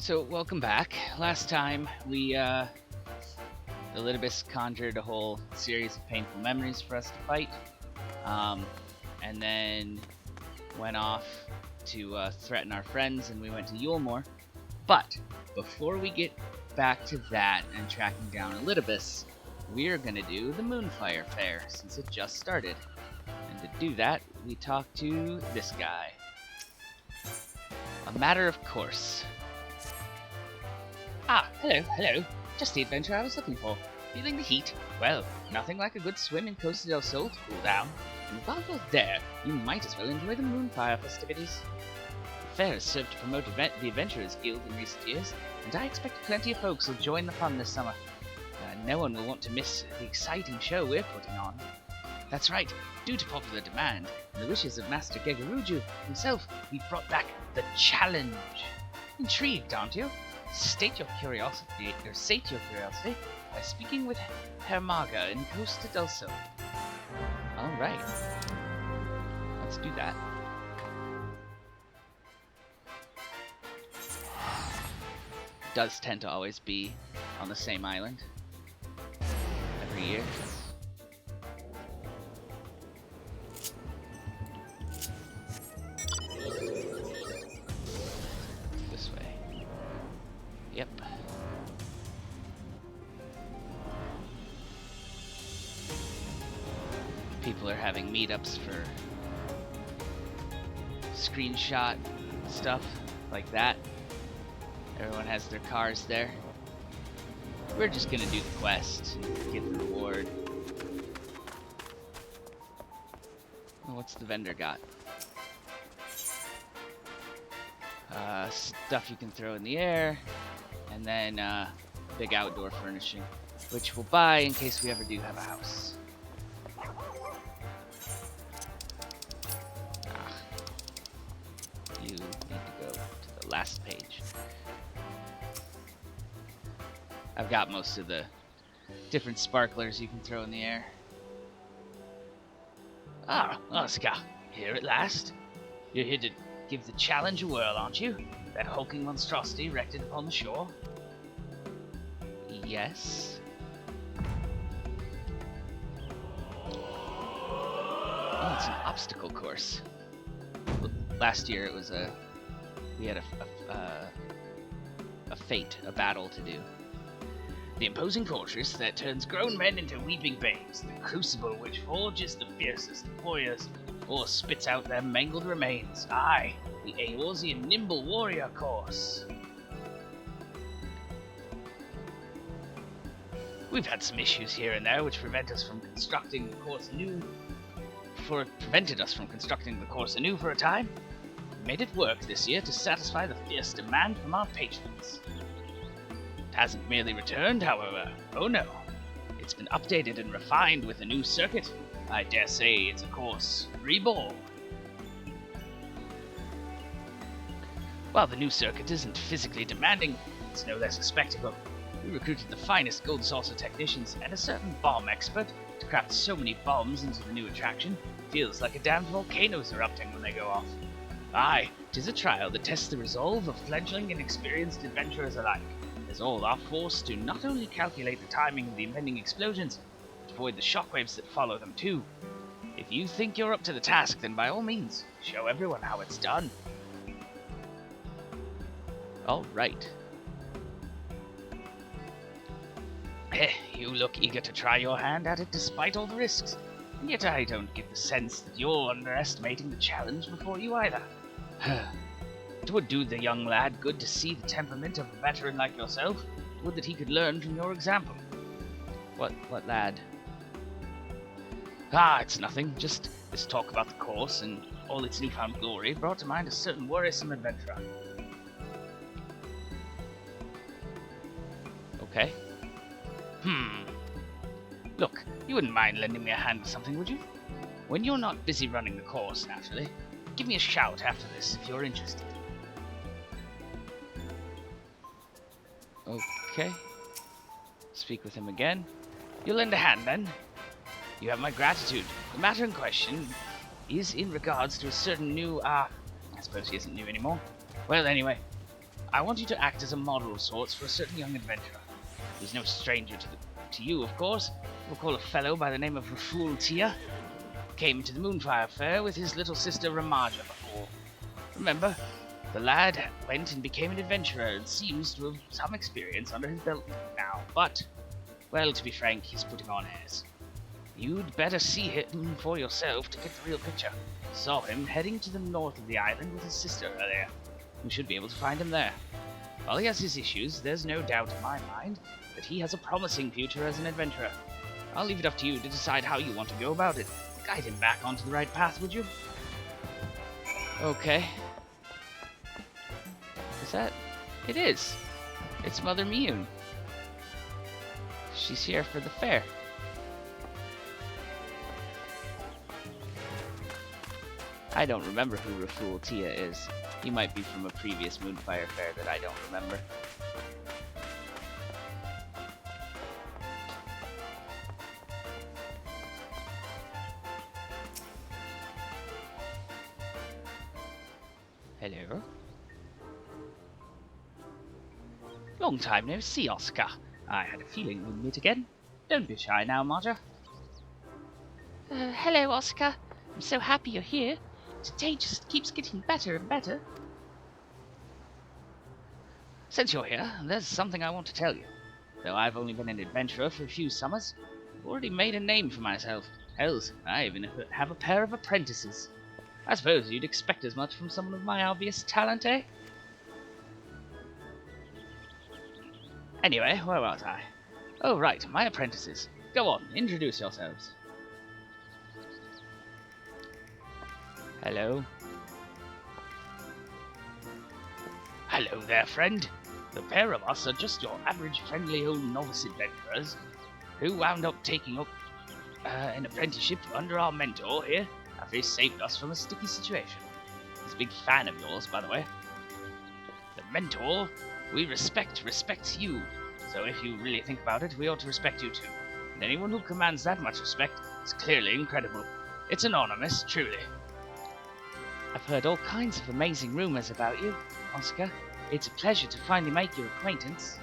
So, welcome back. Last time, Elidibus conjured a whole series of painful memories for us to fight, and then went off to threaten our friends, and we went to Yulmore. But, before we get back to that and tracking down Elidibus, we're gonna do the Moonfire Fair, since it just started. And to do that, we talk to this guy. A matter of course. Ah, hello. Just the adventure I was looking for. Feeling the heat? Well, nothing like a good swim in Costa del Sol to cool down. And while you're there, you might as well enjoy the Moonfire festivities. The fair has served to promote the Adventurers Guild in recent years, and I expect plenty of folks will join the fun this summer. No one will want to miss the exciting show we're putting on. That's right, due to popular demand and the wishes of Master Gegaruju himself, we've brought back the challenge. Intrigued, aren't you? Sate your curiosity by speaking with Hermaga in Costa del Sol. Alright. Let's do that. Does tend to always be on the same island every year. Yep. People are having meetups for screenshot stuff like that. Everyone has their cars there. We're just gonna do the quest and get the reward. Oh, what's the vendor got? Stuff you can throw in the air. And then big outdoor furnishing, which we'll buy in case we ever do have a house. You need to go to the last page. I've got most of the different sparklers you can throw in the air. Ah, Oscar, here at last. You're here to give the challenge a whirl, aren't you? That hulking monstrosity erected upon the shore? Yes. Oh, it's an obstacle course. Last year it was we had a fate, a battle to do. The imposing fortress that turns grown men into weeping babes, the crucible which forges the fiercest warriors, or spits out their mangled remains. Aye, the Eorzean Nimble Warrior course. We've had some issues here and there which prevented us from constructing the course anew for a time. We made it work this year to satisfy the fierce demand from our patrons. It hasn't merely returned, however. Oh no. It's been updated and refined with a new circuit. I dare say it's a course reborn. While the new circuit isn't physically demanding, it's no less a spectacle. We recruited the finest gold saucer technicians and a certain bomb expert to craft so many bombs into the new attraction, feels like a damned volcano's erupting when they go off. Aye, 'tis a trial that tests the resolve of fledgling and experienced adventurers alike, as all are forced to not only calculate the timing of the impending explosions, but avoid the shockwaves that follow them too. If you think you're up to the task, then by all means, show everyone how it's done. Alright. You look eager to try your hand at it despite all the risks, and yet I don't get the sense that you're underestimating the challenge before you either. It would do the young lad good to see the temperament of a veteran like yourself. Would that he could learn from your example. What lad? Ah, it's nothing. Just this talk about the course and all its newfound glory brought to mind a certain worrisome adventurer. Okay. Look, you wouldn't mind lending me a hand with something, would you? When you're not busy running the course, naturally. Give me a shout after this if you're interested. Okay. Speak with him again. You'll lend a hand, then? You have my gratitude. The matter in question is in regards to a certain new, I suppose he isn't new anymore. Well, anyway, I want you to act as a model of sorts for a certain young adventurer. He's no stranger to you, of course. Recall a fellow by the name of Raful Tia. Came to the Moonfire Fair with his little sister Ramaja before. Remember, the lad went and became an adventurer and seems to have some experience under his belt now, but, well, to be frank, he's putting on airs. You'd better see him for yourself to get the real picture. Saw him heading to the north of the island with his sister earlier. You should be able to find him there. While he has his issues, there's no doubt in my mind that he has a promising future as an adventurer. I'll leave it up to you to decide how you want to go about it. Guide him back onto the right path, would you? Okay. Is that... It is. It's Mother Miyun. She's here for the fair. I don't remember who Raful Tia is. He might be from a previous Moonfire Fair that I don't remember. Hello? Long time no see, Oscar. I had a feeling we'd meet again. Don't be shy now, Marja. Hello, Oscar. I'm so happy you're here. Today just keeps getting better and better. Since you're here, there's something I want to tell you. Though I've only been an adventurer for a few summers, I've already made a name for myself. Hells, I even have a pair of apprentices. I suppose you'd expect as much from someone of my obvious talent, eh? Anyway, where was I? Oh, right, my apprentices. Go on, introduce yourselves. Hello. Hello there, friend. The pair of us are just your average friendly old novice adventurers who wound up taking up an apprenticeship under our mentor here after he saved us from a sticky situation. He's a big fan of yours, by the way. The mentor we respects you, so if you really think about it, we ought to respect you too. And anyone who commands that much respect is clearly incredible. It's anonymous, truly. I've heard all kinds of amazing rumors about you, Oscar. It's a pleasure to finally make your acquaintance.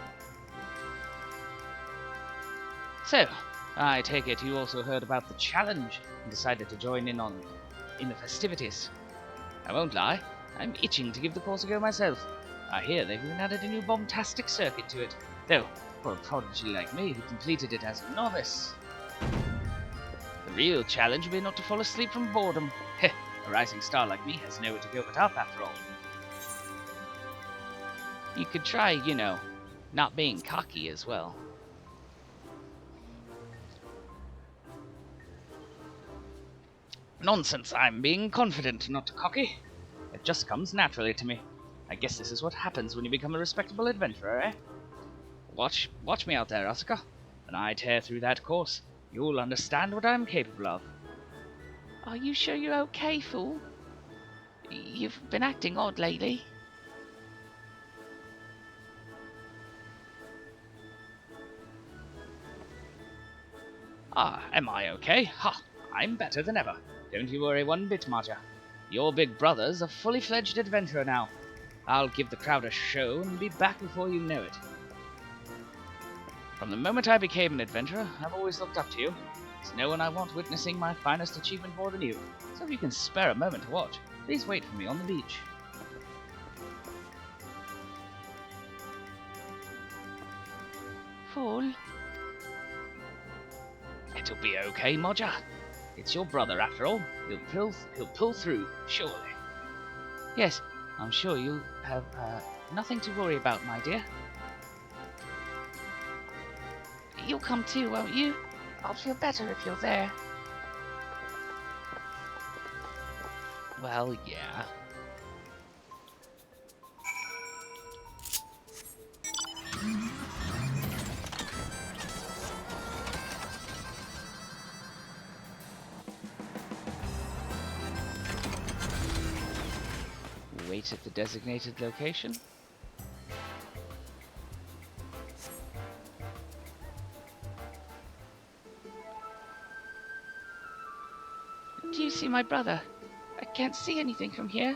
So, I take it you also heard about the challenge and decided to join in the festivities. I won't lie, I'm itching to give the course a go myself. I hear they've even added a new bombastic circuit to it, though for a prodigy like me who completed it as a novice. The real challenge will be not to fall asleep from boredom. Heh, a rising star like me has nowhere to go but up after all. You could try, you know, not being cocky as well. Nonsense, I'm being confident, not cocky. It just comes naturally to me. I guess this is what happens when you become a respectable adventurer, eh? Watch me out there, Asuka. When I tear through that course, you'll understand what I'm capable of. Are you sure you're okay, fool? You've been acting odd lately. Ah, am I okay? Ha! I'm better than ever. Don't you worry one bit, Marja. Your big brother's a fully fledged adventurer now. I'll give the crowd a show and be back before you know it. From the moment I became an adventurer, I've always looked up to you. There's no one I want witnessing my finest achievement more than you. So if you can spare a moment to watch, please wait for me on the beach. Fool. It'll be okay, Marja. It's your brother after all. He'll pull through, surely. Yes, I'm sure you'll have nothing to worry about, my dear. You'll come too, won't you? I'll feel better if you're there. Well, yeah. Wait at the designated location. Do you see my brother? I can't see anything from here.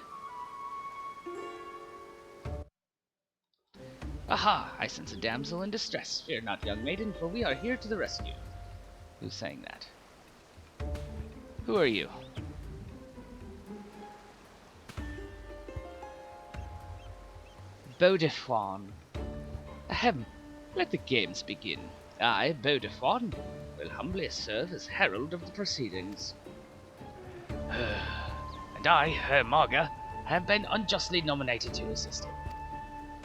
Aha! I sense a damsel in distress. Fear not, young maiden, for we are here to the rescue. Who's saying that? Who are you? Beaudefoin. Ahem. Let the games begin. I, Beaudefoin, will humbly serve as herald of the proceedings. And I, Her Marga, have been unjustly nominated to assist him.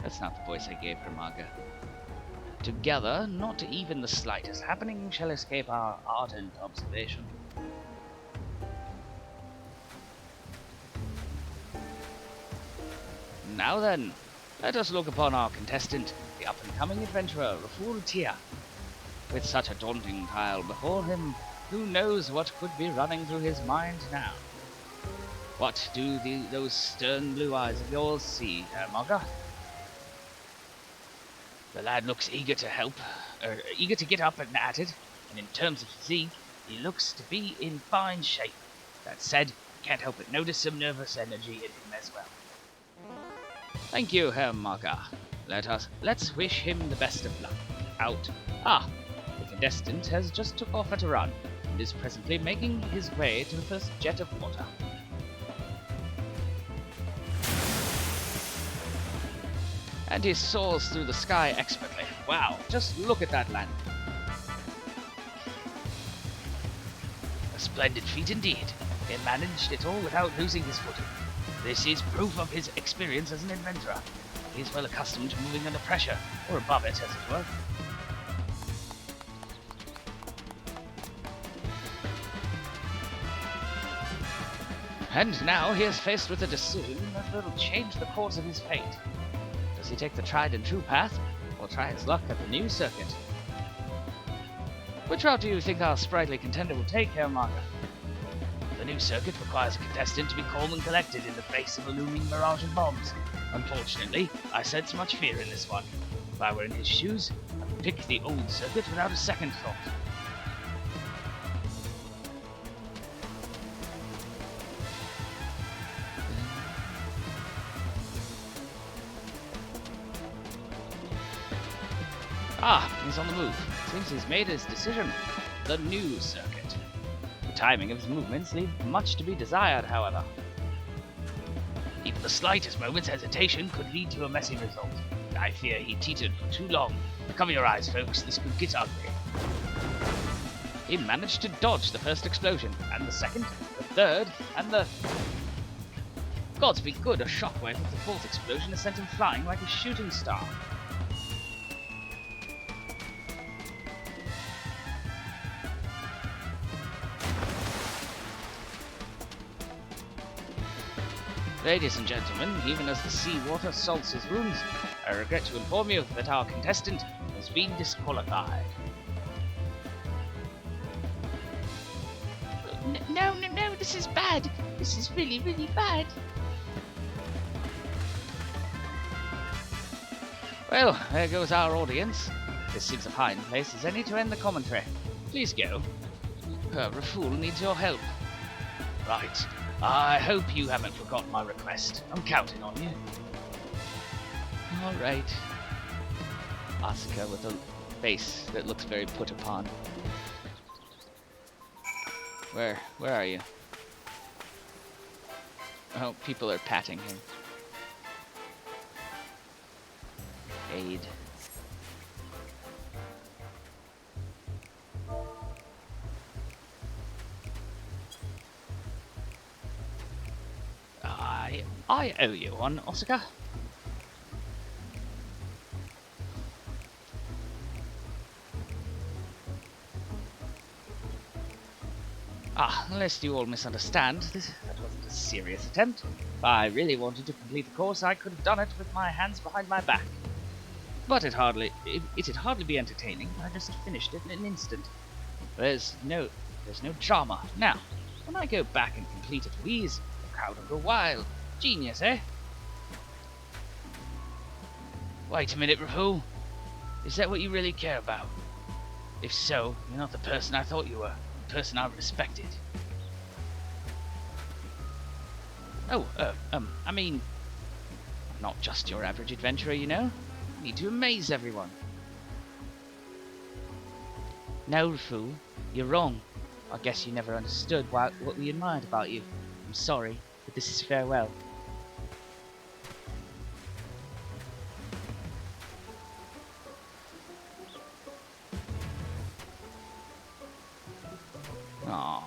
That's not the voice I gave Her Marga. Together, not even the slightest happening shall escape our ardent observation. Now then, let us look upon our contestant, the up-and-coming adventurer, Raful Tia. With such a daunting trial before him, who knows what could be running through his mind now? What do those stern blue eyes of yours see, Herr Marga? The lad looks eager to help, eager to get up and at it, and in terms of physique, he looks to be in fine shape. That said, I can't help but notice some nervous energy in him as well. Thank you, Herr Marga. Let's wish him the best of luck. Out. The contestant has just took off at a run, and is presently making his way to the first jet of water. And he soars through the sky expertly. Wow, just look at that landing. A splendid feat indeed. He managed it all without losing his footing. This is proof of his experience as an adventurer. He is well accustomed to moving under pressure, or above it, as it were. And now he is faced with a decision that will change the course of his fate. Does he take the tried and true path, or try his luck at the new circuit? Which route do you think our sprightly contender will take, Herr Marga? The new circuit requires a contestant to be calm and collected in the face of a looming mirage of bombs. Unfortunately, I sense much fear in this one. If I were in his shoes, I would pick the old circuit without a second thought. He's on the move. Seems he's made his decision. The new circuit. The timing of his movements leave much to be desired, however. Even the slightest moment's hesitation could lead to a messy result. I fear he teetered for too long. Cover your eyes, folks. This could get ugly. He managed to dodge the first explosion, and the second, the third, and the... Gods be good, a shockwave of the fourth explosion has sent him flying like a shooting star. Ladies and gentlemen, even as the sea water salts his wounds, I regret to inform you that our contestant has been disqualified. No, this is bad. This is really, really bad. Well, there goes our audience. This seems a fine place as any to end the commentary. Please go. Raful needs your help. Right. I hope you haven't forgotten my request. I'm counting on you. Alright. Asuka with a face that looks very put upon. Where are you? Oh, people are patting him. Aid. I owe you one, Asuka. Lest you all misunderstand, that wasn't a serious attempt. If I really wanted to complete the course, I could have done it with my hands behind my back. But it'd hardly be entertaining. I just finished it in an instant. There's no drama. Now, when I go back and complete it with ease, the crowd will go wild. Genius, eh? Wait a minute, Raful. Is that what you really care about? If so, you're not the person I thought you were. The person I respected. I mean, I'm not just your average adventurer, you know. need to amaze everyone. No, fool. You're wrong. I guess you never understood what we admired about you. I'm sorry, but this is farewell. Aww.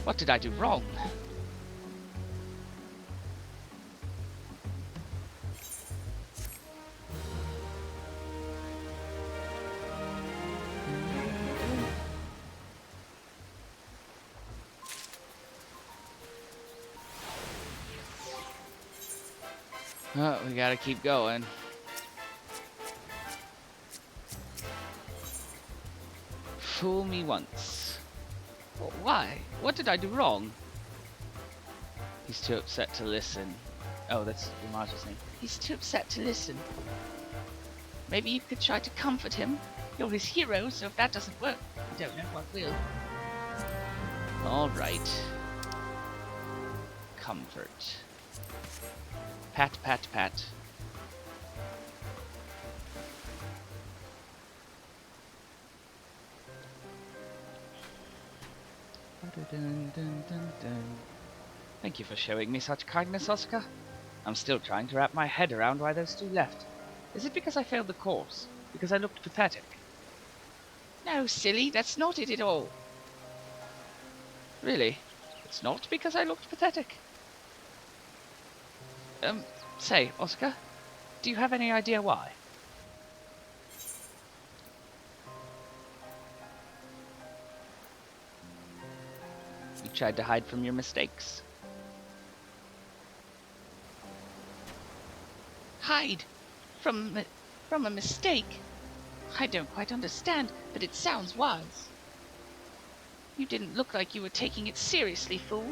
What did I do wrong? Oh, we gotta keep going. Fool me once. Why? What did I do wrong? He's too upset to listen. Oh, that's Umaja's name. He's too upset to listen. Maybe you could try to comfort him. You're his hero, so if that doesn't work, I don't know what will. Alright. Comfort. Pat, pat, pat. Thank you for showing me such kindness, Oscar. I'm still trying to wrap my head around why there's two left. Is it because I failed the course? Because I looked pathetic? No, silly, that's not it at all. Really? It's not because I looked pathetic? Say, Oscar, do you have any idea why? You tried to hide from your mistakes. Hide from a mistake? I don't quite understand, but it sounds wise. You didn't look like you were taking it seriously, fool.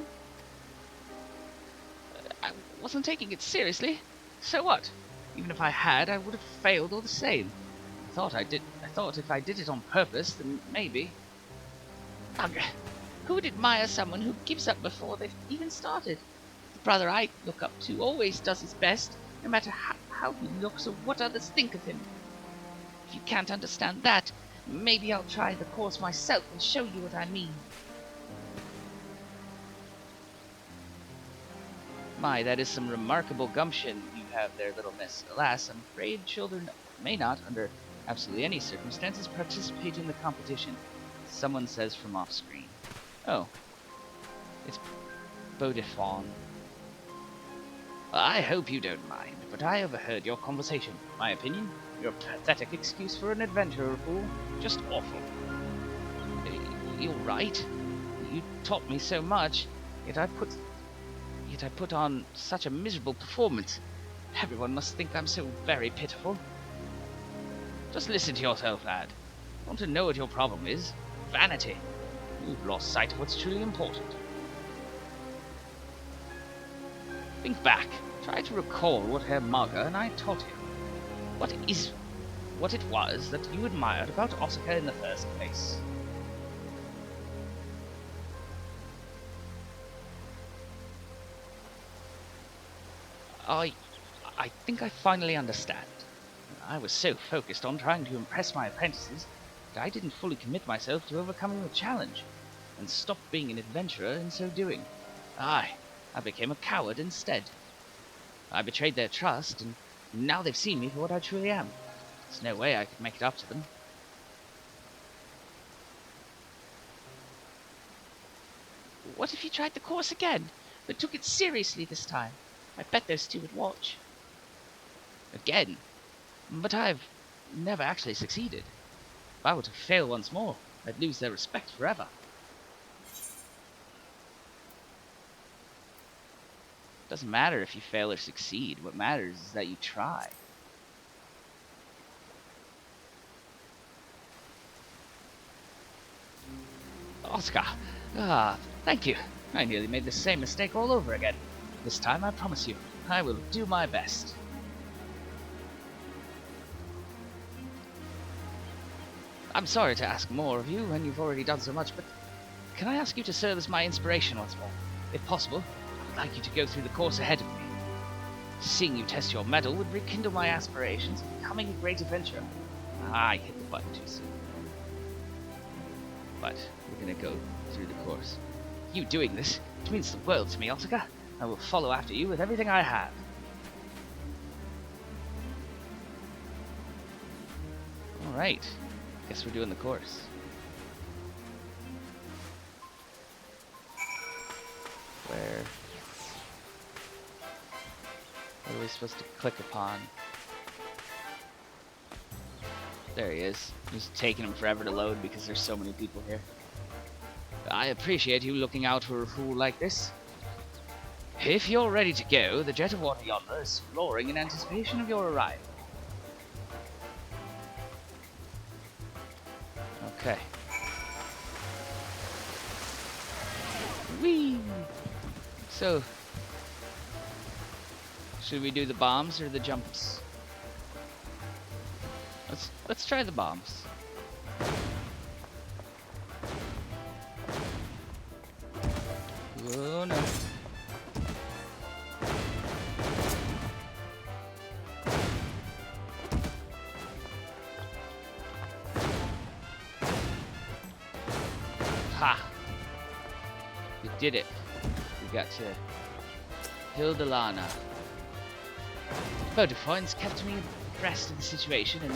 I wasn't taking it seriously. So what? Even if I had, I would have failed all the same. I thought if I did it on purpose, then maybe. Ugh. Who would admire someone who gives up before they've even started? The brother I look up to always does his best, no matter how he looks or what others think of him. If you can't understand that, maybe I'll try the course myself and show you what I mean. My, that is some remarkable gumption you have there, little miss. Alas, I'm afraid children may not, under absolutely any circumstances, participate in the competition. Someone says from off-screen. Oh. It's Bodifon. I hope you don't mind, but I overheard your conversation. My opinion, your pathetic excuse for an adventurer, fool. Just awful. You're right. You taught me so much, yet I put on such a miserable performance. Everyone must think I'm so very pitiful. Just listen to yourself, lad. Want to know what your problem is? Vanity. You've lost sight of what's truly important. Think back. Try to recall what Herr Marga and I taught you. What it was that you admired about Oscar in the first place. I think I finally understand. I was so focused on trying to impress my apprentices that I didn't fully commit myself to overcoming the challenge, and stopped being an adventurer in so doing. I became a coward instead. I betrayed their trust, and now they've seen me for what I truly am. There's no way I could make it up to them. What if you tried the course again, but took it seriously this time? I bet those two would watch. Again? But I've never actually succeeded. If I were to fail once more, I'd lose their respect forever. Doesn't matter if you fail or succeed. What matters is that you try. Oscar! Thank you. I nearly made the same mistake all over again. This time, I promise you, I will do my best. I'm sorry to ask more of you when you've already done so much, but can I ask you to serve as my inspiration once more? If possible, I would like you to go through the course ahead of me. Seeing you test your mettle would rekindle my aspirations of becoming a great adventurer. I hit the button too soon. But we're gonna go through the course. You doing this, it means the world to me, Otaka. I will follow after you with everything I have. Alright, guess we're doing the course. Where are we supposed to click upon? There he is. Just taking him forever to load because there's so many people here. I appreciate you looking out for a fool like this. If you're ready to go, the jet of water yonder is roaring in anticipation of your arrival. Okay. Whee! So, should we do the bombs or the jumps? Let's try the bombs. Oh no. Ha! We did it. We got to Hildalana. Vodafone's kept me abreast of the situation, and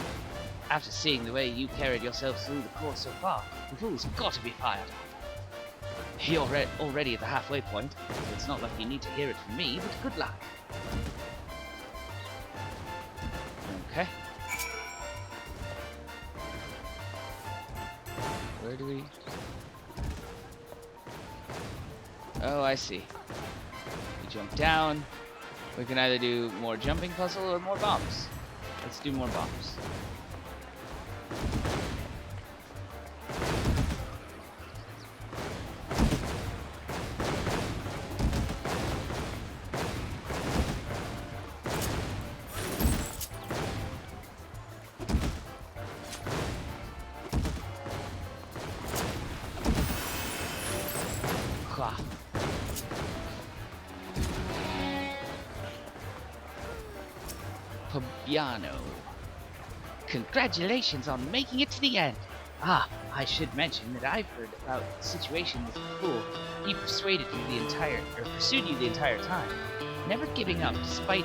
after seeing the way you carried yourself through the course so far, the fool's got to be fired up. You're already at the halfway point, so it's not like you need to hear it from me, but good luck. Okay. Where do we... Oh, I see. We jump down. We can either do more jumping puzzle or more bombs. Let's do more bombs. Piano. Congratulations on making it to the end. Ah, I should mention that I've heard about the situation with the fool. He pursued you the entire time, never giving up despite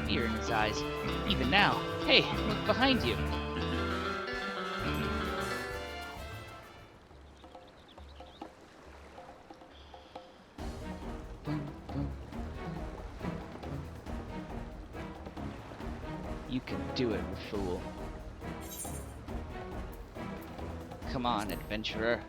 fear in his eyes. Even now. Hey, look behind you. You can do it, fool. Come on, adventurer.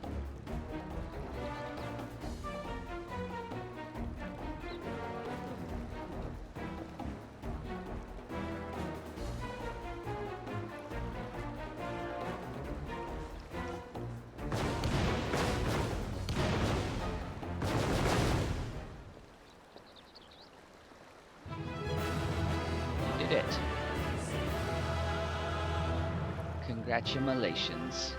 You did it. Congratulations.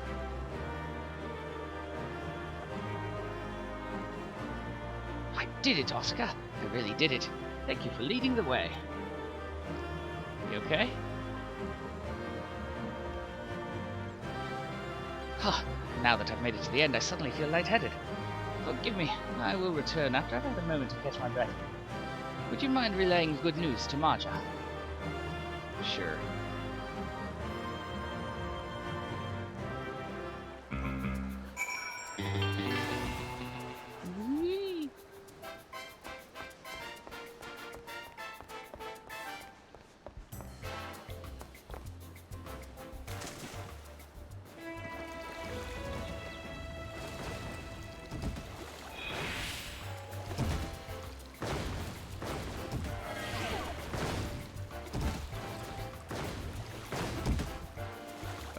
I did it, Oscar. I really did it. Thank you for leading the way. You okay? Huh. Now that I've made it to the end, I suddenly feel lightheaded. Forgive me. I will return after I've had a moment to catch my breath. Would you mind relaying good news to Marja? Sure.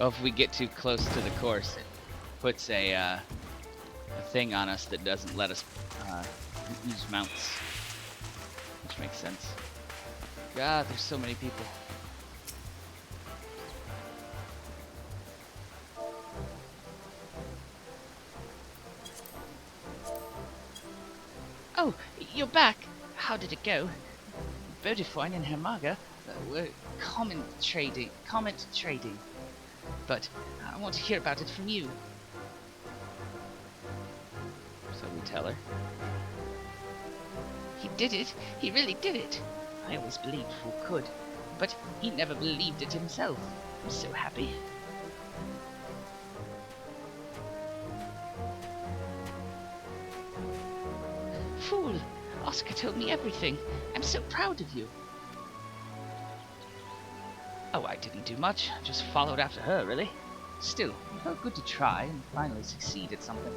Oh, if we get too close to the course, it puts a thing on us that doesn't let us use mounts, which makes sense. God, there's so many people. Oh, you're back. How did it go? Bodefoin and Hermaga were comment trading. But I want to hear about it from you. So we tell her. He did it. He really did it. I always believed Fool could, but he never believed it himself. I'm so happy. Fool, Oscar told me everything. I'm so proud of you. Oh, I didn't do much. Just followed after her, really. Still, it felt good to try and finally succeed at something.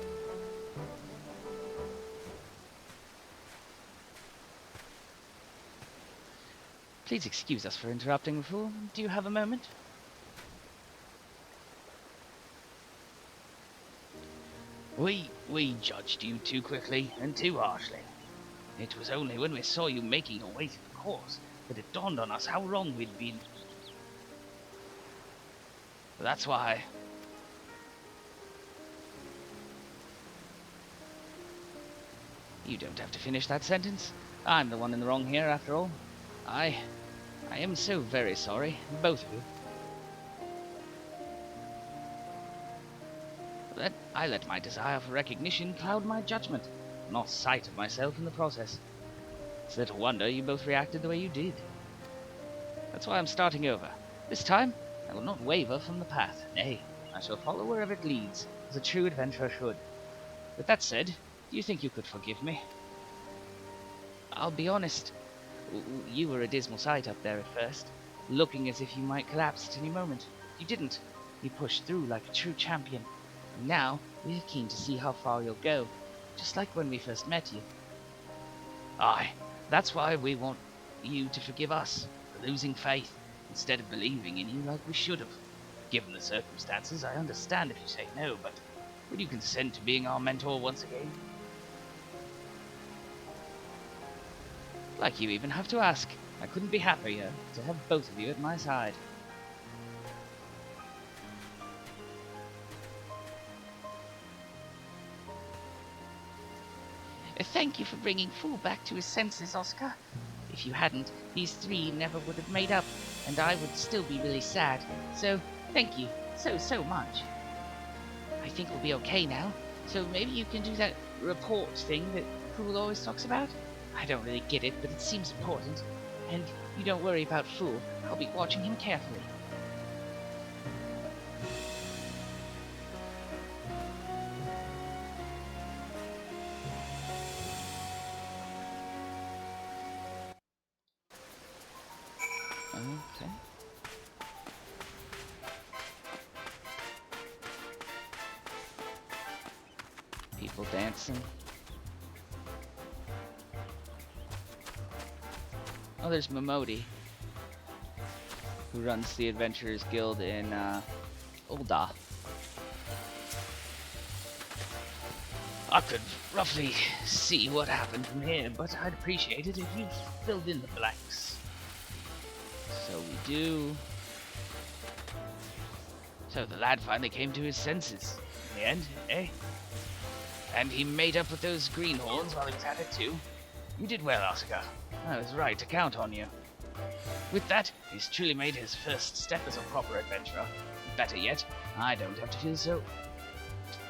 Please excuse us for interrupting, Fool. Do you have a moment? We judged you too quickly and too harshly. It was only when we saw you making your way to the course that it dawned on us how wrong we'd been. That's why. You don't have to finish that sentence. I'm the one in the wrong here, after all. I am so very sorry, both of you. I let my desire for recognition cloud my judgment, lost sight of myself in the process. It's little wonder you both reacted the way you did. That's why I'm starting over. This time, I will not waver from the path. Nay, I shall follow wherever it leads, as a true adventurer should. With that said, do you think you could forgive me? I'll be honest. You were a dismal sight up there at first, looking as if you might collapse at any moment. You didn't. You pushed through like a true champion. And now, we're keen to see how far you'll go, just like when we first met you. Aye, that's why we want you to forgive us for losing faith, instead of believing in you like we should have. Given the circumstances, I understand if you say no, but would you consent to being our mentor once again? Like you even have to ask. I couldn't be happier to have both of you at my side. Thank you for bringing Fool back to his senses, Oscar. If you hadn't, these three never would have made up, and I would still be really sad. So, thank you so much. I think we'll be okay now, so maybe you can do that report thing that Fool always talks about? I don't really get it, but it seems important. And you don't worry about Fool. I'll be watching him carefully. Okay. People dancing. Oh, there's Momodi, who runs the Adventurers Guild in Ul'dah. I could roughly see what happened from here, but I'd appreciate it if you filled in the blanks. So we do. So the lad finally came to his senses in the end, eh? And he made up with those greenhorns while he was at it too. You did well, Oscar. I was right to count on you. With that, he's truly made his first step as a proper adventurer. Better yet, I don't have to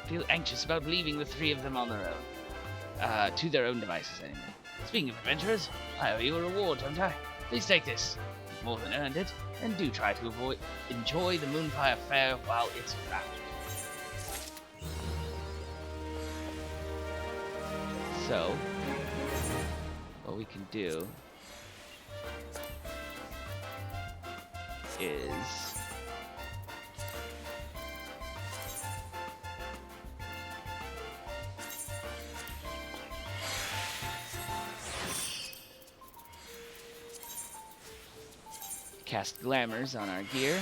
feel anxious about leaving the three of them on their own. To their own devices, anyway. Speaking of adventurers, I owe you a reward, don't I? Please take this. You've more than earned it, and do try to enjoy the Moonfire Fair while it's around. So, what we can do is cast glamours on our gear.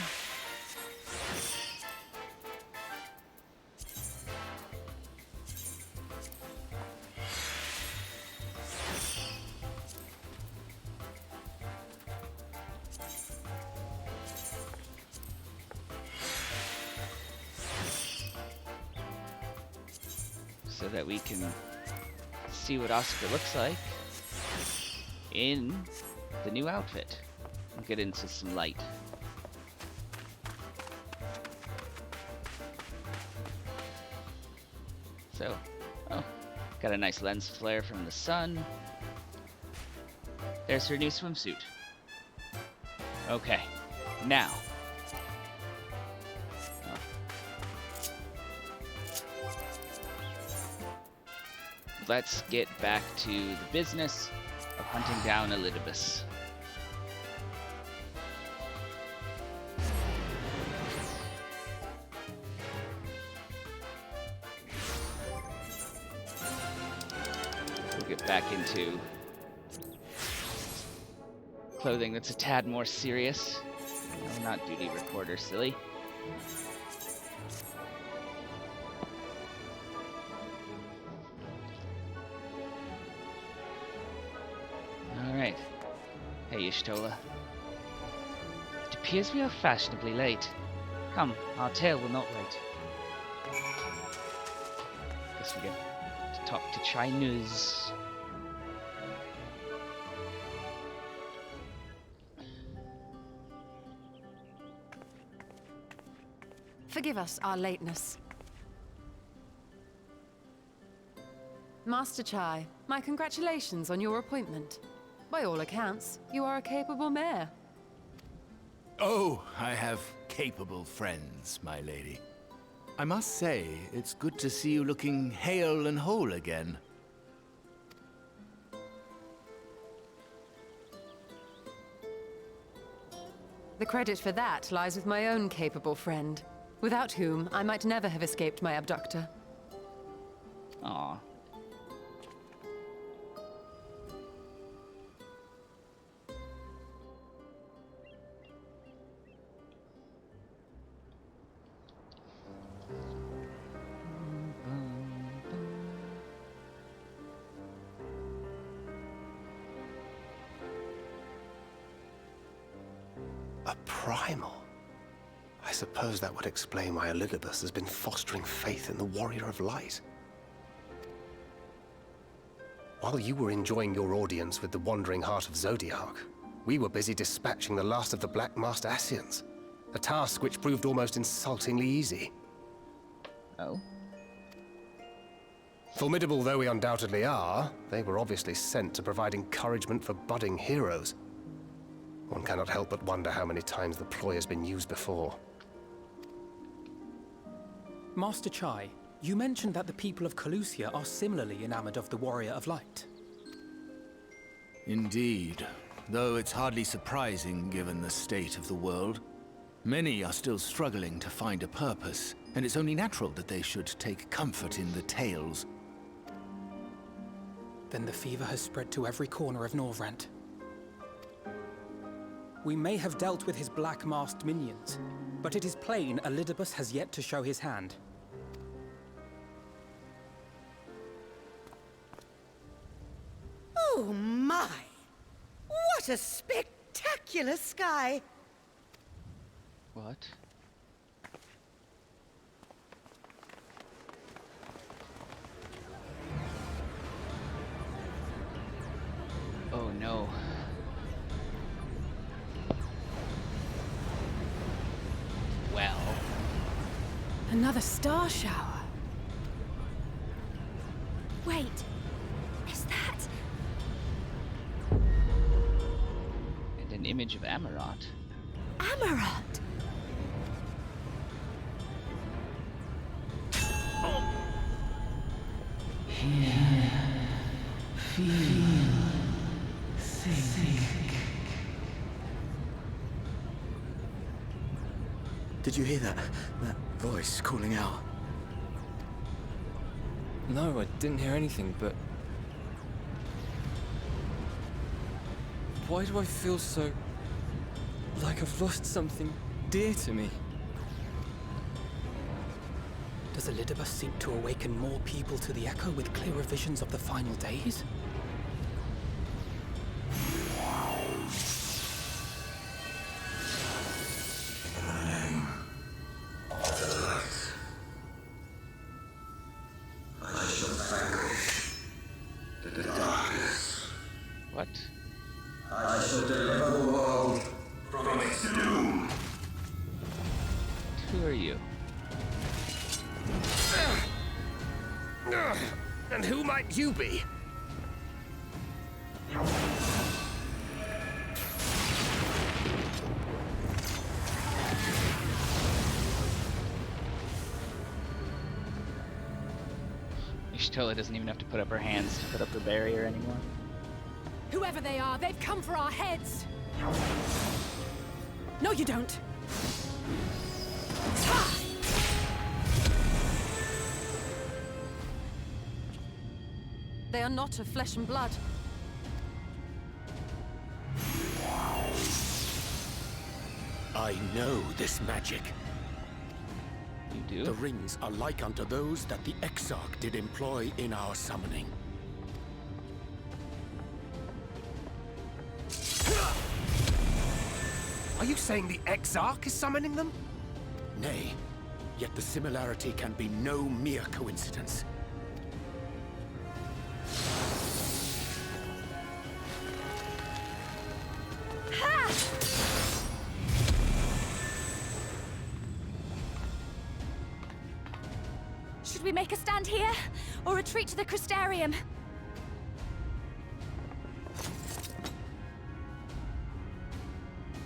So that we can see what Oscar looks like in the new outfit and get into some light. So, oh, got a nice lens flare from the sun. There's her new swimsuit. Okay, now. Let's get back to the business of hunting down Elidibus. We'll get back into clothing that's a tad more serious. No, not duty recorder, silly. Alright. Hey, Y'shtola. It appears we are fashionably late. Come, our tale will not wait. Guess we get to talk to Chinese. Forgive us our lateness. Master Chai, my congratulations on your appointment. By all accounts, you are a capable mayor. Oh, I have capable friends, my lady. I must say, it's good to see you looking hale and whole again. The credit for that lies with my own capable friend, without whom I might never have escaped my abductor. Aw. A primal? I suppose that would explain why Elidibus has been fostering faith in the Warrior of Light. While you were enjoying your audience with the Wandering Heart of Zodiac, we were busy dispatching the last of the Black Master Ascians, a task which proved almost insultingly easy. Oh? Formidable though we undoubtedly are, they were obviously sent to provide encouragement for budding heroes. One cannot help but wonder how many times the ploy has been used before. Master Chai, you mentioned that the people of Calusia are similarly enamored of the Warrior of Light. Indeed, though it's hardly surprising given the state of the world. Many are still struggling to find a purpose, and it's only natural that they should take comfort in the tales. Then the fever has spread to every corner of Norvrant. We may have dealt with his black-masked minions, but it is plain Elidibus has yet to show his hand. Oh my! What a spectacular sky! What? Oh no. Well. Another star shower. Wait, is that... And an image of Amaranth. Amaranth? Did you hear that? That voice calling out? No, I didn't hear anything, but... Why do I feel so... like I've lost something dear to me? Does Elidibus seek to awaken more people to the Echo with clearer visions of the final days? What? I to deliver the world from its doom. Who are you? And who might you be? She totally doesn't even have to put up her hands to put up her barrier anymore. Whoever they are, they've come for our heads! No, you don't! They are not of flesh and blood. I know this magic. You do? The rings are like unto those that the Exarch did employ in our summoning. Are you saying the Exarch is summoning them? Nay, yet the similarity can be no mere coincidence. Should we make a stand here, or retreat to the Crystarium?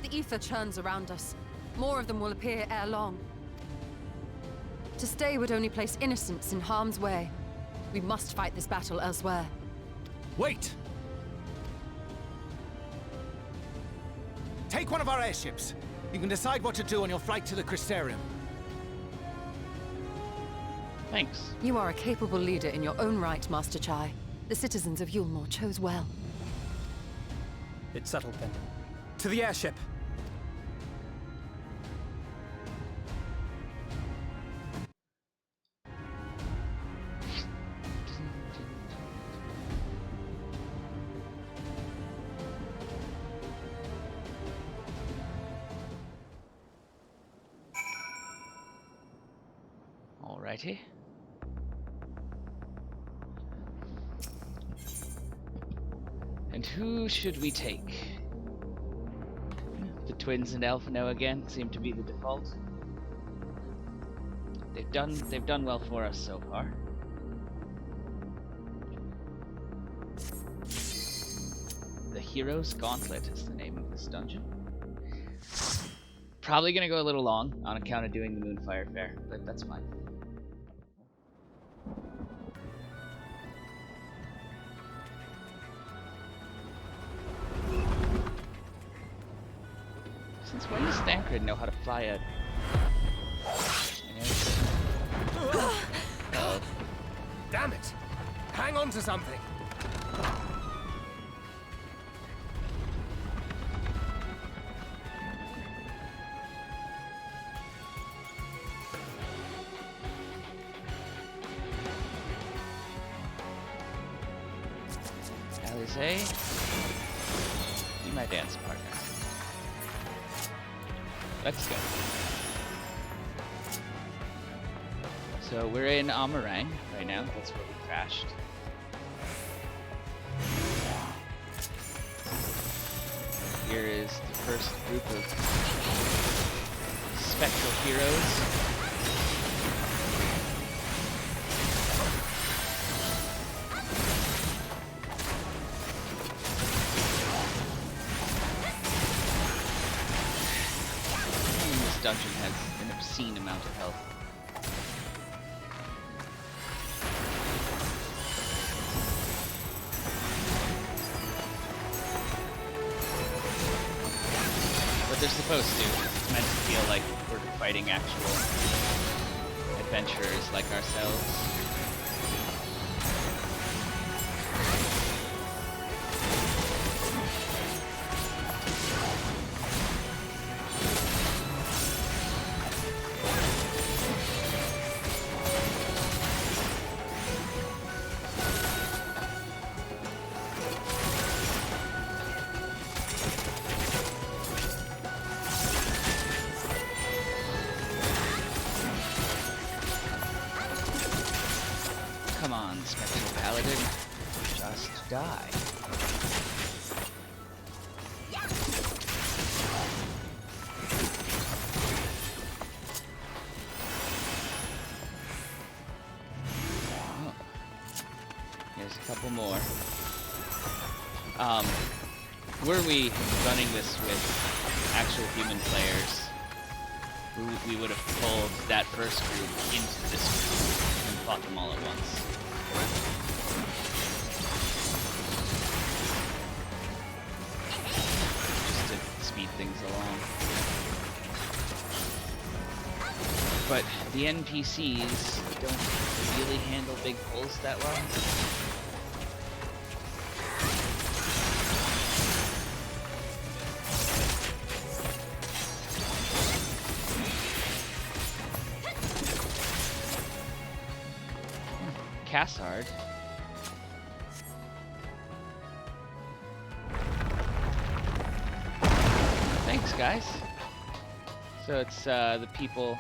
The ether churns around us. More of them will appear ere long. To stay would only place innocents in harm's way. We must fight this battle elsewhere. Wait! Take one of our airships. You can decide what to do on your flight to the Crystarium. Thanks. You are a capable leader in your own right, Master Chai. The citizens of Yulmore chose well. It's settled then. To the airship! Alrighty. And who should we take? The twins and Elfino again seem to be the default. They've done well for us so far. The Hero's Gauntlet is the name of this dungeon. Probably gonna go a little long on account of doing the Moonfire Fair, but that's fine. Since when does Thancred know how to fly a... Damn it! Hang on to something! Alize, be my dance partner. Let's go. So we're in Amarang right now. That's where we crashed. Here is the first group of spectral heroes. Dungeon has an obscene amount of health. But they're supposed to. It's meant to feel like we're fighting actual adventurers like ourselves. Come on, Spectral Paladin. Just die. couple more. Were we running this with actual human players, we would have pulled that first group into this group and fought them all at once. Just to speed things along. But the NPCs don't really handle big pulls that well. Cassard. Thanks, guys. So it's the people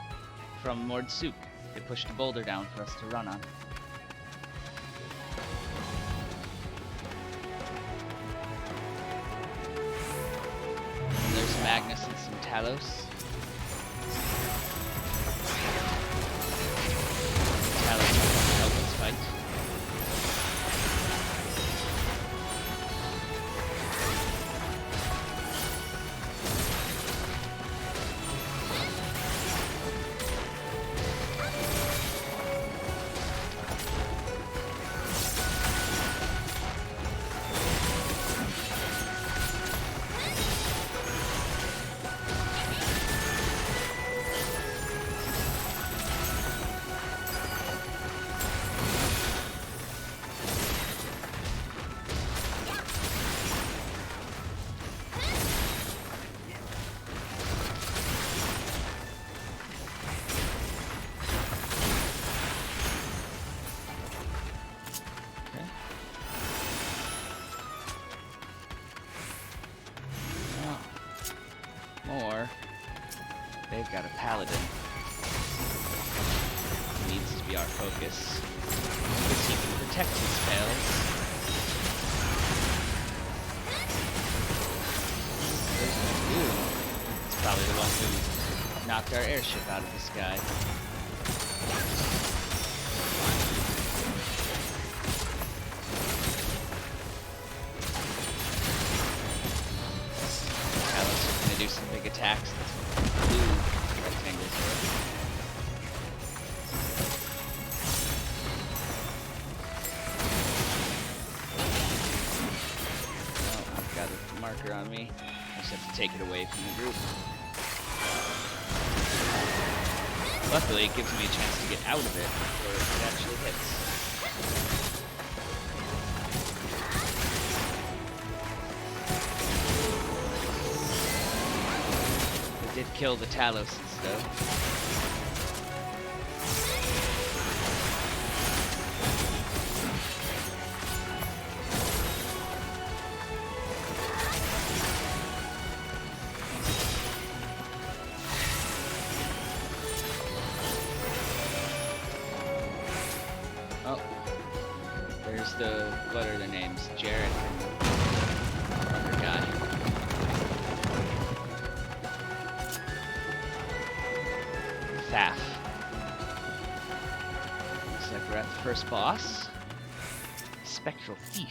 from Mordsuk. They pushed a boulder down for us to run on. And there's Magnus and some Talos. Talos will help us fight. They've got a paladin. Needs to be our focus. Because he can protect his spells. Ooh. It's probably the one who knocked our airship out of the sky. Talos is gonna do some big attacks. Blue rectangles work. Oh, I've got a marker on me. I just have to take it away from the group. Luckily, it gives me a chance to get out of it before it actually hits. Did kill the Taloses, though. Oh, there's the, what are their names? Jared and other guy. Thaf. Looks like we're at the first boss. Spectral Thief.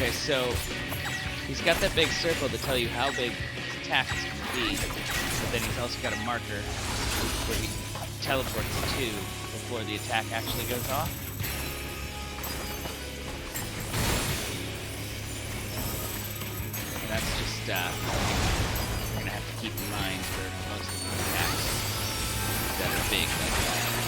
Okay, so he's got that big circle to tell you how big his attack is going to be, but then he's also got a marker where he teleports to before the attack actually goes off. And that's just you're going to have to keep in mind for most of the attacks that are big like that.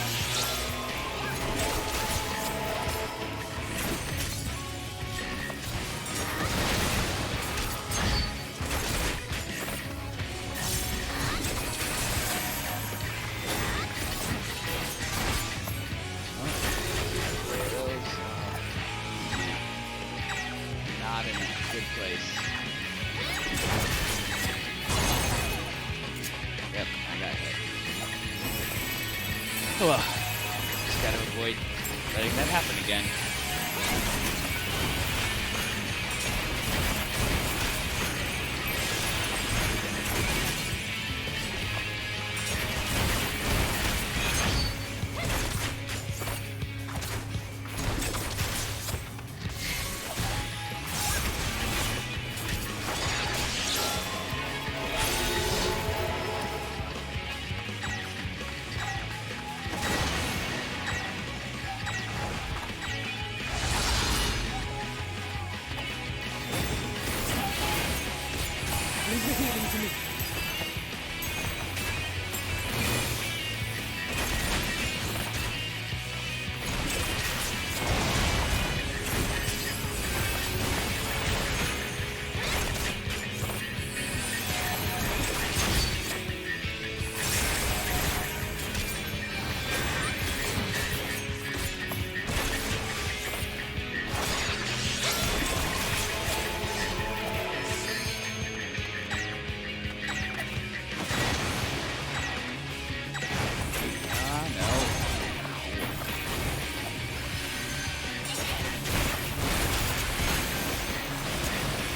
Just gotta avoid letting that happen again. Leave the healing to me.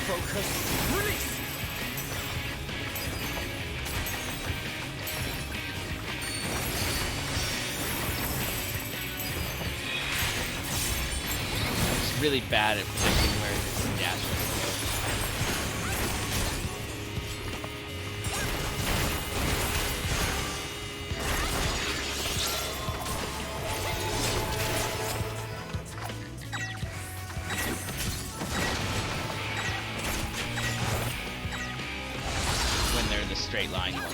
Focus. Release! I'm really bad at predicting where this dash is. When they're the straight line ones.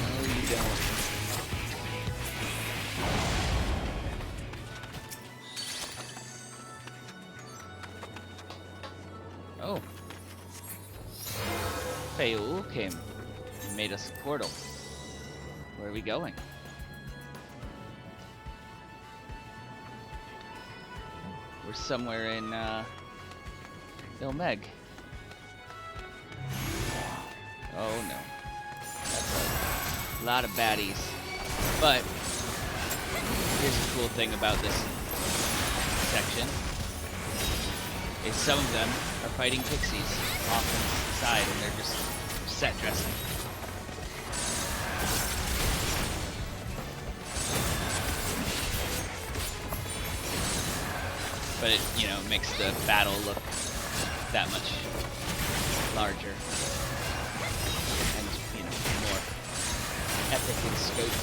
No, you don't. Oh. Feul came and made us a portal. Where are we going? We're somewhere in Ilmeg. Oh no. That's a lot of baddies. But here's the cool thing about this section. Is some of them are fighting pixies off to the side and they're just set dressing. But it, you know, makes the battle look that much larger and, you know, more epic in scope.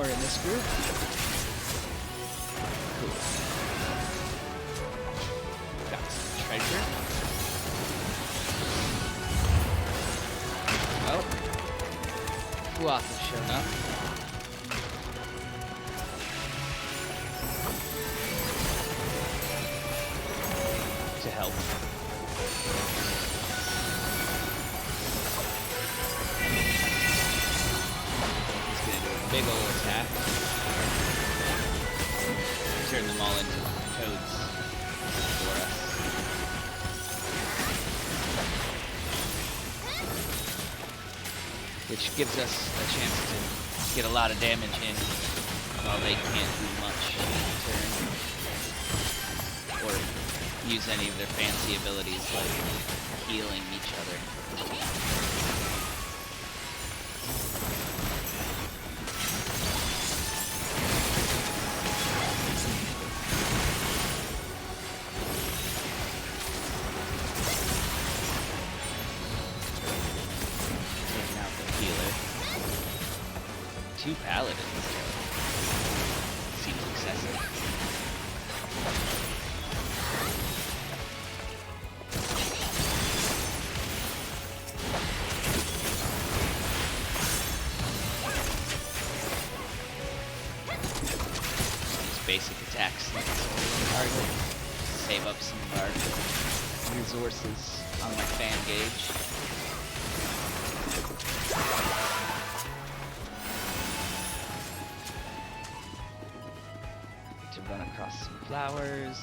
This group. Cool. Got some treasure. Oh. Fuath has shown up. To help. Big ol' attack. Turn them all into toads for us. Which gives us a chance to get a lot of damage in while they can't do much in turn. Or use any of their fancy abilities like healing each other. Two paladins. Seems excessive. basic attacks like Soul Target. Save up some of our resources on my fan gauge. Need to run across some flowers.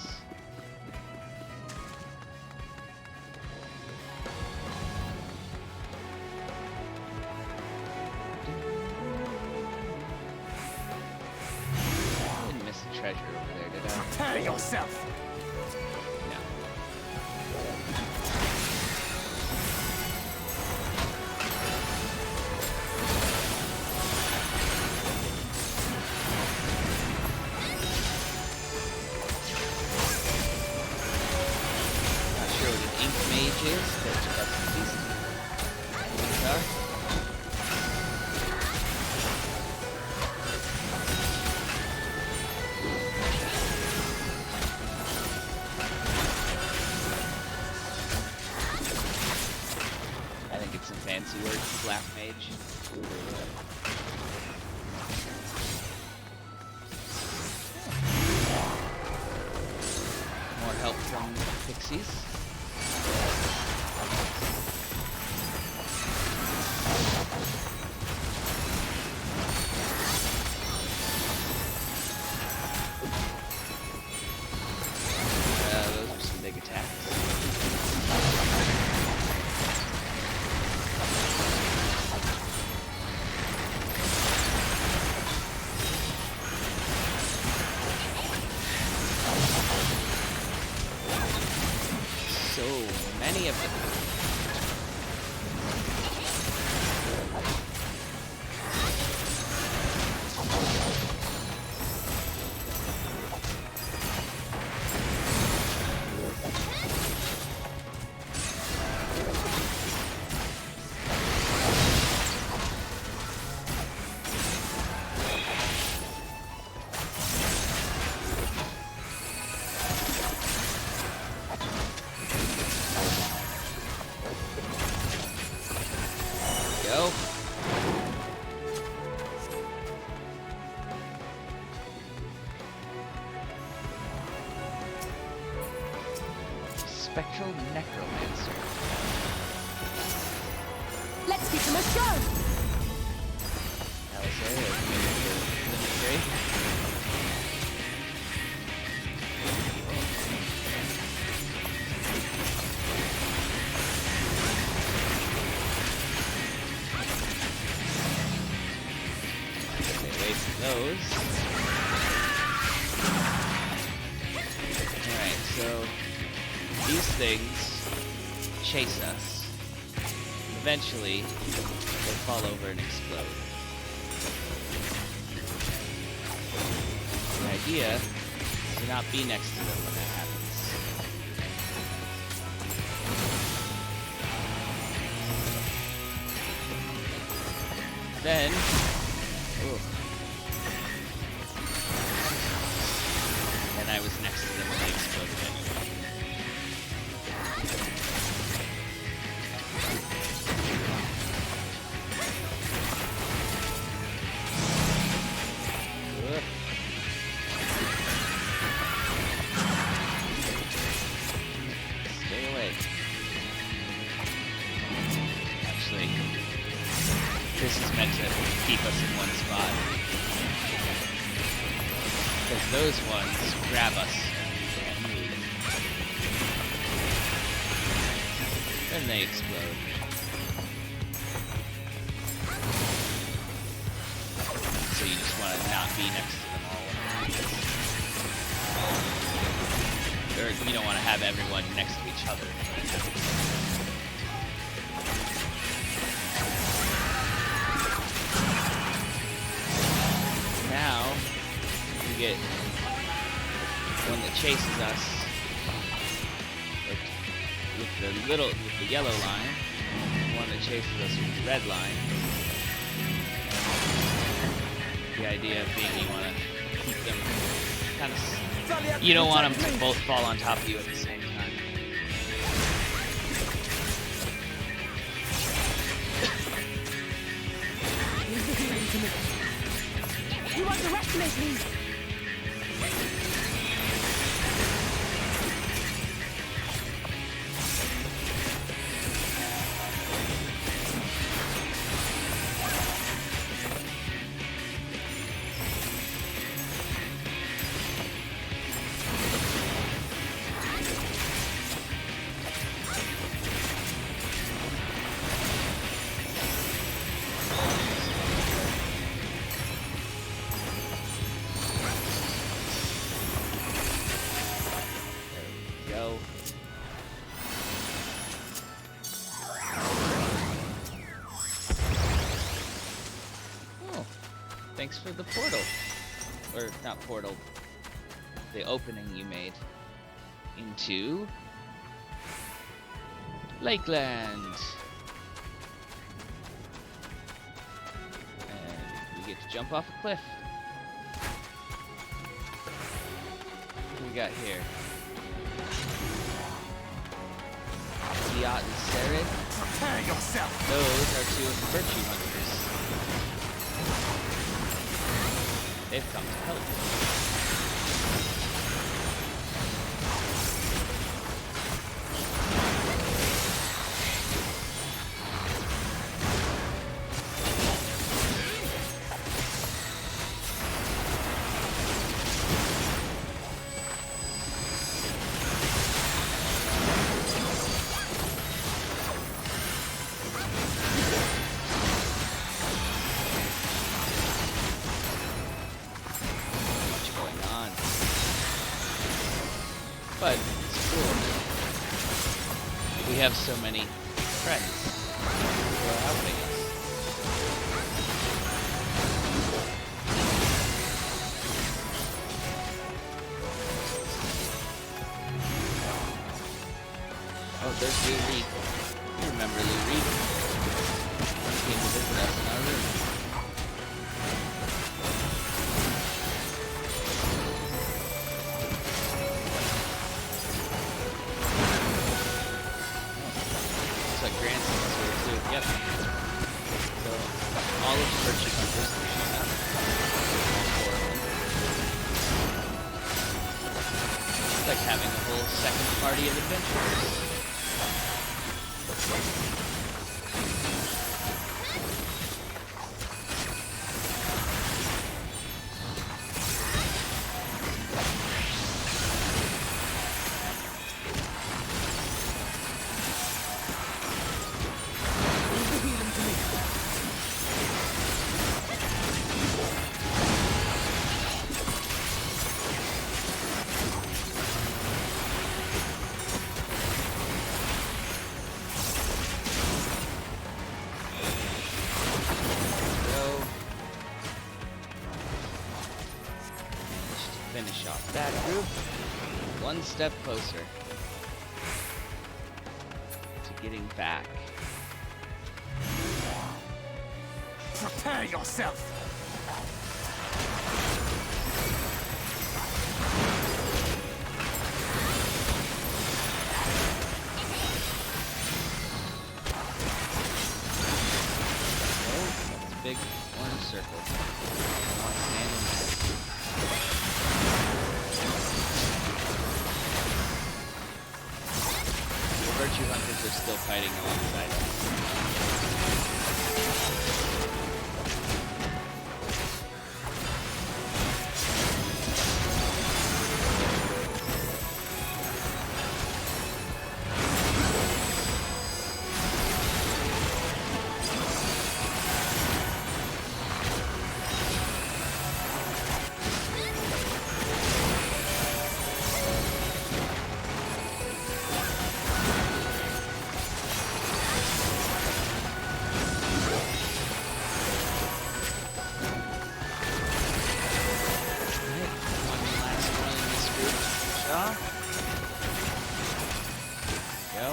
Treasure over there, did I? Prepare yourself! No. Not sure what an ink mage is, but that's at least what these are. Fancy word for black mage. More help from pixies. Those are some big attacks. Many of them. Spectral Necromancer. Let's give them a go! That was it. They waste those. Alright, so these things chase us. Eventually, they fall over and explode. The idea is to not be next to them when that happens. Then, then I was next to them when they exploded it. This is meant to keep us in one spot. Because those ones grab us and move. Then they explode. So you just want to not be next to them all. Or you don't want to have everyone next to each other. Now, we get one that chases us with the yellow line, one that chases us with the red line. The idea being you want to keep them kind of... You don't want them to both fall on top of you at the same time. You underestimate me! Thanks for the portal. Or, not portal. The opening you made. Into... Lakeland! And we get to jump off a cliff. What do we got here? Kiat and Serid. Prepare yourself! Those are two of the virtue hunters. They've come to help. But it's cool. We have so many friends who are helping us. Oh, there's Lou Reed. You remember Lou Reed? He came to visit us in our room. Yep. So, all of the virtue hunters are showing up. All four of them. It's like having a whole second party of adventurers. Finish off that group. One step closer to getting back. Prepare yourself! Oh, that's a big orange circle. Stand in there. Virtue hunters are still fighting alongside us. Go.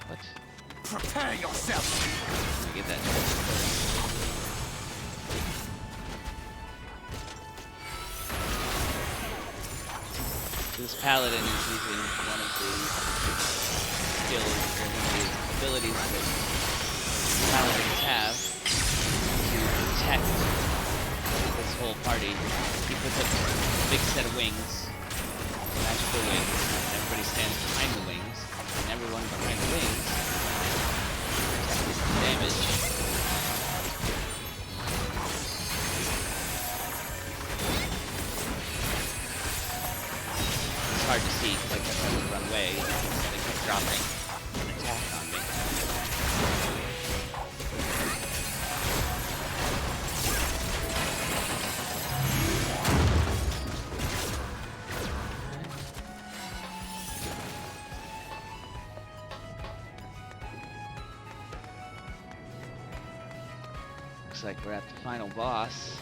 What? Prepare yourself! Let me get that first. This paladin is using one of the skills or one of the abilities that paladins have to protect this whole party. He puts up a big set of wings, magical wings, and everybody stands behind the wings, and everyone behind the wings protects the damage. It's hard to see because I kept trying to run away, and they kept dropping an attack on me. Looks like we're at the final boss.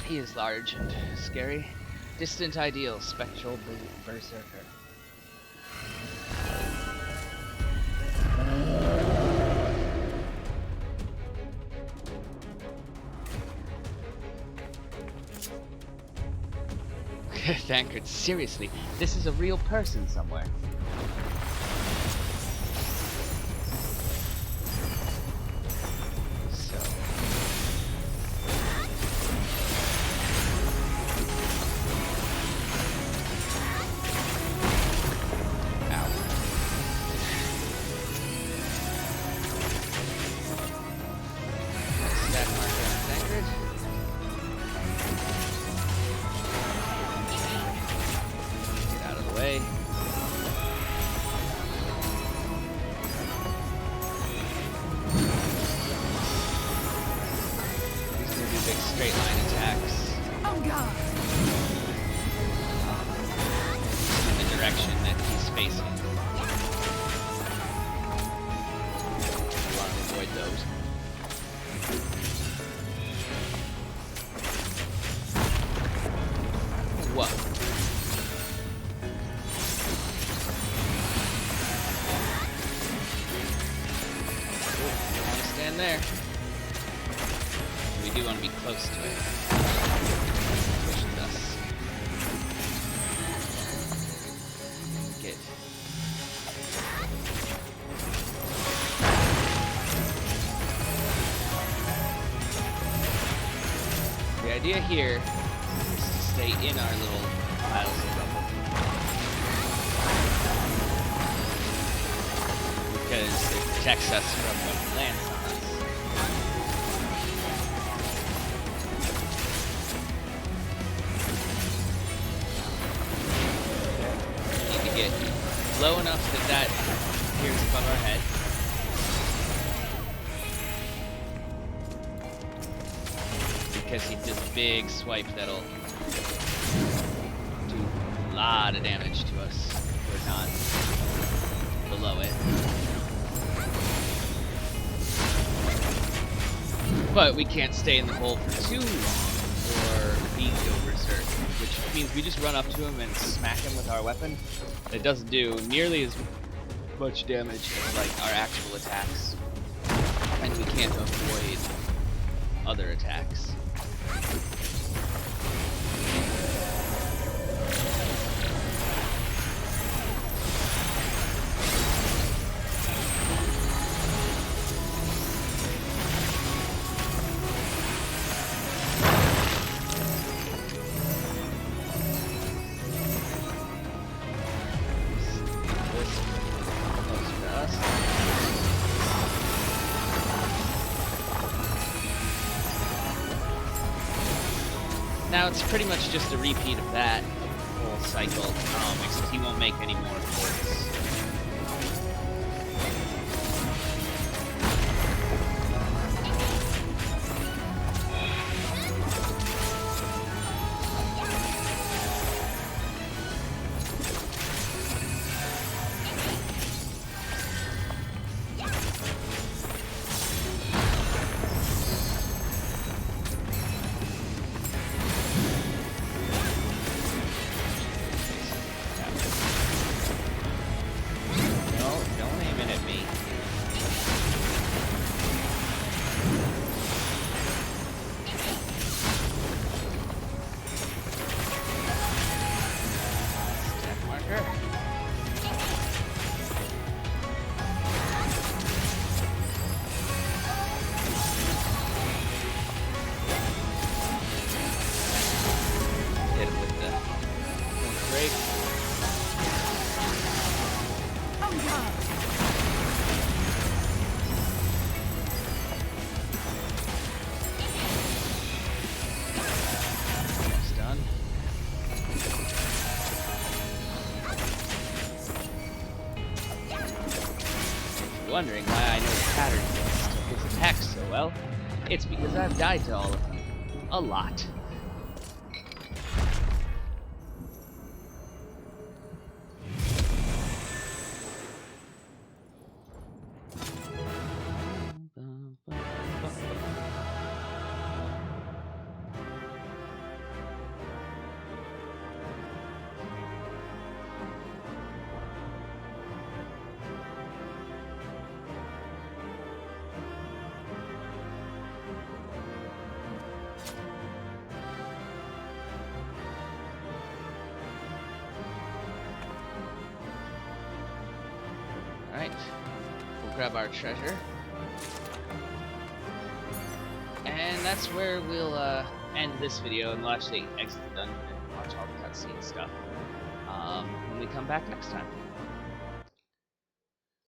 He is large and scary. Distant ideal, spectral berserker. Thankard, seriously, this is a real person somewhere. So. Ow. Stat marker on Thankard. Way. He's gonna do big straight line attacks. On guard. In the direction that he's facing. We want to avoid those. What? There. We do want to be close to it. Pushes us. Good. The idea here is to stay in our little piles of rubble. Because it protects us from what lands on us. Get low enough that appears above our head. Because he does a big swipe that'll do a lot of damage to us if we're not below it. But we can't stay in the hole for too long or he go berserk, which means we just run up to him and smack him with our weapon. It doesn't do nearly as much damage as like our actual attacks, and we can't avoid other attacks. Now it's pretty much just a repeat of that whole cycle, except he won't make any more forts. wondering why I know the patterns of his attacks so well, it's because I've died to all of them. A lot. Alright, we'll grab our treasure. And that's where we'll end this video, and we'll actually exit the dungeon and watch all the cutscene stuff when we come back next time.